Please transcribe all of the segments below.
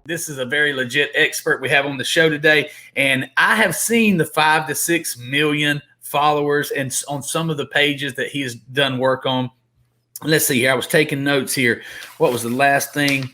This is a very legit expert we have on the show today, and I have seen the 5 to 6 million followers and on some of the pages that he has done work on. Let's see here. I was taking notes here. What was the last thing?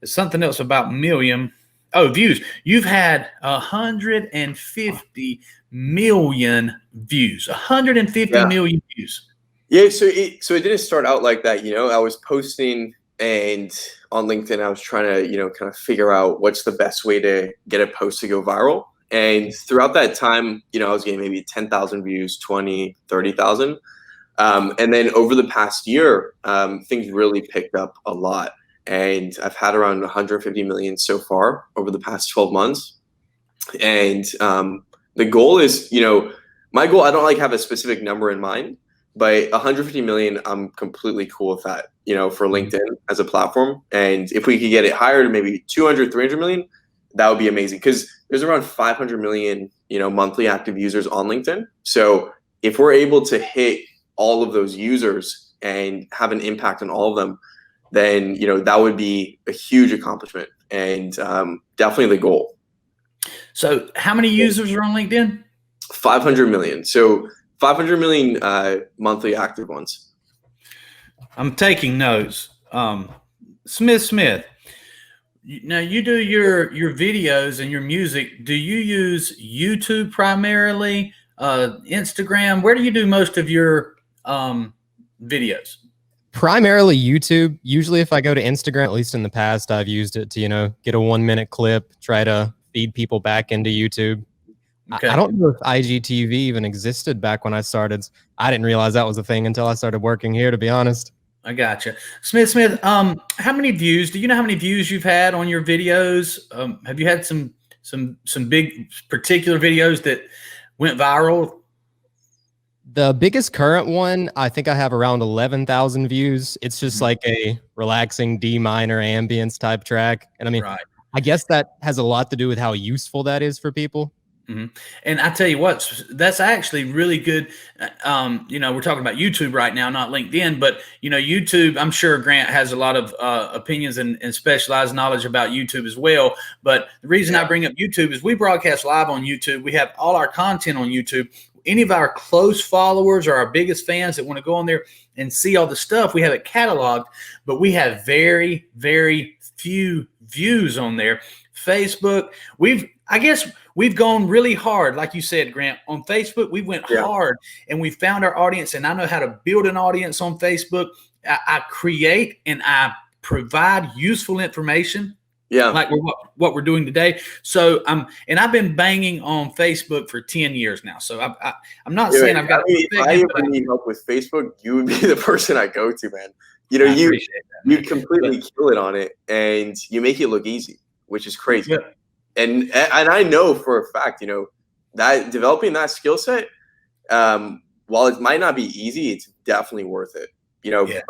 There's something else about million. Oh, views. You've had 150 million views. 150 million views. Yeah, so it didn't start out like that, I was posting and on LinkedIn I was trying to, kind of figure out what's the best way to get a post to go viral. And throughout that time, I was getting maybe 10,000 views, 20, 30,000. And then over the past year, things really picked up a lot. And I've had around 150 million so far over the past 12 months. And the goal is, my goal, I don't have a specific number in mind, but 150 million, I'm completely cool with that, for LinkedIn as a platform. And if we could get it higher to maybe 200, 300 million, that would be amazing. Because there's around 500 million, monthly active users on LinkedIn. So if we're able to hit all of those users and have an impact on all of them, then, that would be a huge accomplishment and definitely the goal. So how many users are on LinkedIn? 500 million. So 500 million monthly active ones. I'm taking notes. Smith. Now you do your videos and your music. Do you use YouTube primarily? Instagram? Where do you do most of your videos? Primarily YouTube. Usually if I go to Instagram, at least in the past, I've used it to, get a 1-minute clip, try to feed people back into YouTube. Okay. I don't know if IGTV even existed back when I started. I didn't realize that was a thing until I started working here, to be honest. I gotcha. Smith, how many views? Do you know how many views you've had on your videos? Have you had some big particular videos that went viral? The biggest current one, I think I have around 11,000 views. It's just like a relaxing D minor ambience type track. And I mean, right. I guess that has a lot to do with how useful that is for people. Mm-hmm. And I tell you what, that's actually really good. We're talking about YouTube right now, not LinkedIn, but YouTube, I'm sure Grant has a lot of opinions and specialized knowledge about YouTube as well. But the reason I bring up YouTube is we broadcast live on YouTube. We have all our content on YouTube. Any of our close followers or our biggest fans that want to go on there and see all the stuff, we have it cataloged, but we have very, very few views on there. Facebook, I guess we've gone really hard, like you said, Grant. On Facebook, we went hard and we found our audience, and I know how to build an audience on Facebook. I create and I provide useful information. Yeah, like what we're doing today. So and I've been banging on Facebook for 10 years now. So I'm not saying I've got. If I ever need help with Facebook, you would be the person I go to, man. You completely kill it on it, and you make it look easy, which is crazy. Yeah. And I know for a fact, that developing that skill set, while it might not be easy, it's definitely worth it.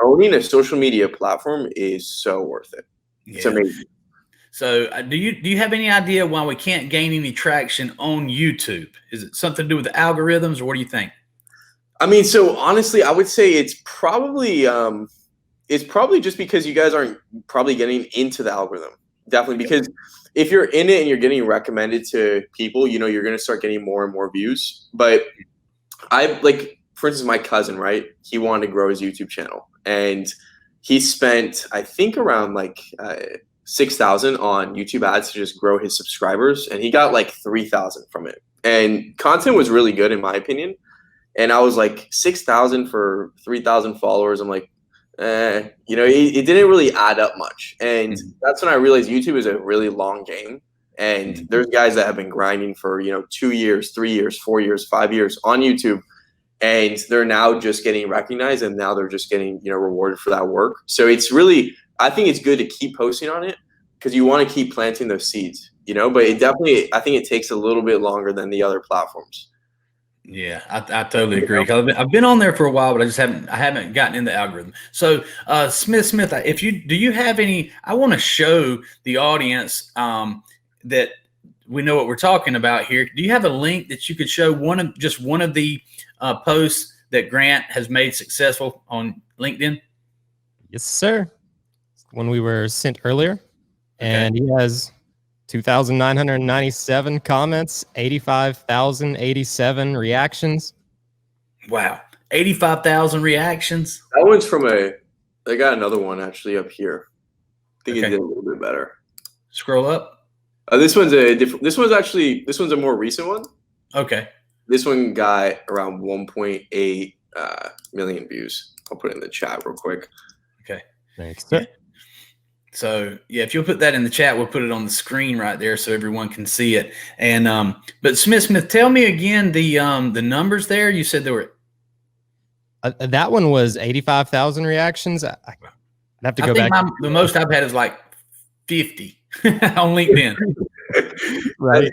Owning a social media platform is so worth it. It's amazing. So do you have any idea why we can't gain any traction on YouTube? Is it something to do with the algorithms, or what do you think? I mean, so honestly, I would say it's probably just because you guys aren't probably getting into the algorithm. Definitely, because if you're in it and you're getting recommended to people, you're going to start getting more and more views. But for instance, my cousin, right? He wanted to grow his YouTube channel, and he spent, I think, around 6,000 on YouTube ads to just grow his subscribers, and he got 3,000 from it. And content was really good in my opinion. And I was 6,000 for 3,000 followers. I'm like, it didn't really add up much. And that's when I realized YouTube is a really long game. And there's guys that have been grinding for 2 years, 3 years, 4 years, 5 years on YouTube, and they're now just getting recognized, and now they're just getting rewarded for that work. So it's really, I think it's good to keep posting on it because you want to keep planting those seeds, but it definitely, I think it takes a little bit longer than the other platforms. Yeah, I totally agree. I've been on there for a while, but I haven't gotten in the algorithm. So Smith, do you have any, I want to show the audience that we know what we're talking about here. Do you have a link that you could show one of the posts that Grant has made successful on LinkedIn? Yes, sir. One we were sent earlier. And he has 2,997 comments, 85,087 reactions. Wow. 85,000 reactions. That one's from I got another one actually up here. I think it Okay. did a little bit better. Scroll up. This one's a different. This one's a more recent one. Okay. This one got around 1.8 million views. I'll put it in the chat real quick. Okay. Thanks. Yeah. So yeah, if you'll put that in the chat, we'll put it on the screen right there so everyone can see it. And but Smith, tell me again the numbers there. You said there were. That one was 85,000 reactions. I'd have to go back. The most I've had is like 50 on LinkedIn. Right.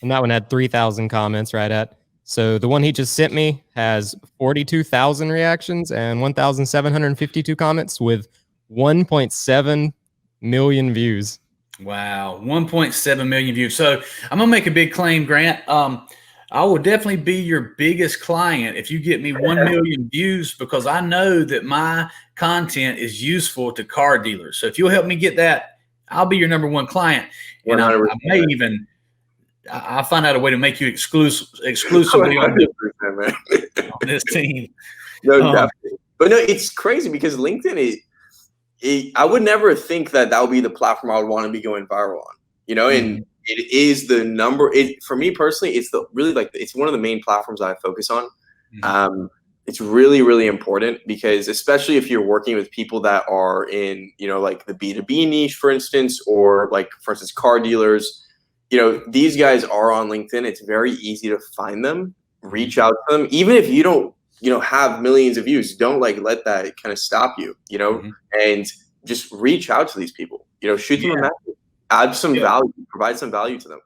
And that one had 3,000 comments right at. So the one he just sent me has 42,000 reactions and 1,752 comments with 1.7 million views. Wow, 1.7 million views. So I'm gonna make a big claim, Grant. I will definitely be your biggest client if you get me 1 million views, because I know that my content is useful to car dealers. So if you'll help me get that, I'll be your number 1 client. And I may even I'll find out a way to make you exclusively on this team. No, definitely. But no, it's crazy because LinkedIn I would never think that would be the platform I would want to be going viral on. You know, and it is the number. For me personally, it's it's one of the main platforms I focus on. It's really, really important because especially if you're working with people that are in, you know, like the B2B niche, for instance, or like, for instance, car dealers, you know, these guys are on LinkedIn. It's very easy to find them, reach out to them. Even if you don't, you know, have millions of views, don't let that kind of stop you, you know, and just reach out to these people, you know, shoot them a message, add some value, provide some value to them.